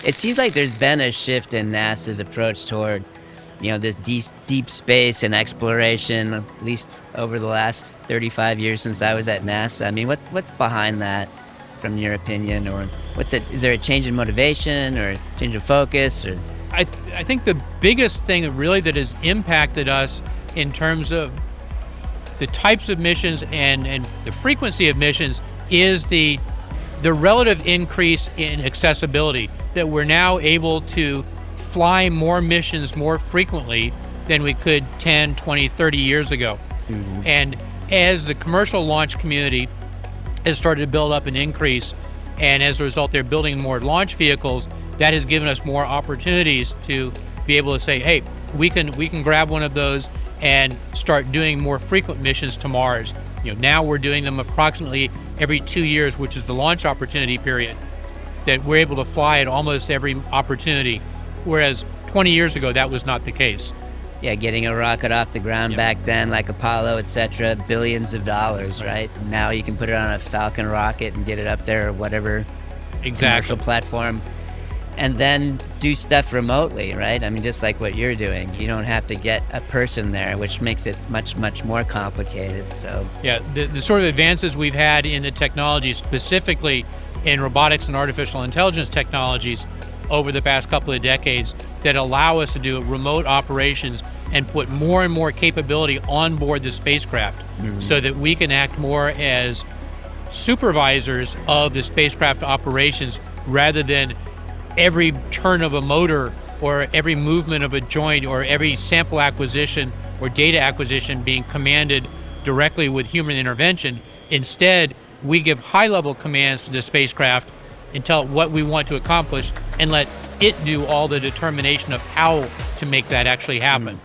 It seems like there's been a shift in NASA's approach toward, this deep space and exploration, at least over the last 35 years since I was at NASA. I mean, what's behind that, from your opinion, or is there a change in motivation or change of focus, or? I think the biggest thing that has impacted us in terms of the types of missions and the frequency of missions is the relative increase in accessibility, that we're now able to fly more missions more frequently than we could 10, 20, 30 years ago. Mm-hmm. And as the commercial launch community has started to build up and increase, and as a result they're building more launch vehicles, that has given us more opportunities to be able to say, hey, we can grab one of those and start doing more frequent missions to Mars. Now we're doing them approximately every 2 years, which is the launch opportunity period, that we're able to fly at almost every opportunity, whereas 20 years ago that was not the case. Yeah, getting a rocket off the ground back then, like Apollo, etc., billions of dollars, right? Now you can put it on a Falcon rocket and get it up there, or whatever commercial platform, and then do stuff remotely, right? I mean, just like what you're doing. You don't have to get a person there, which makes it much, much more complicated. So yeah, the sort of advances we've had in the technology, specifically in robotics and artificial intelligence technologies over the past couple of decades, that allow us to do remote operations and put more and more capability on board the spacecraft, mm-hmm. so that we can act more as supervisors of the spacecraft operations, rather than every turn of a motor or every movement of a joint or every sample acquisition or data acquisition being commanded directly with human intervention. Instead, we give high-level commands to the spacecraft and tell it what we want to accomplish, and let it do all the determination of how to make that actually happen.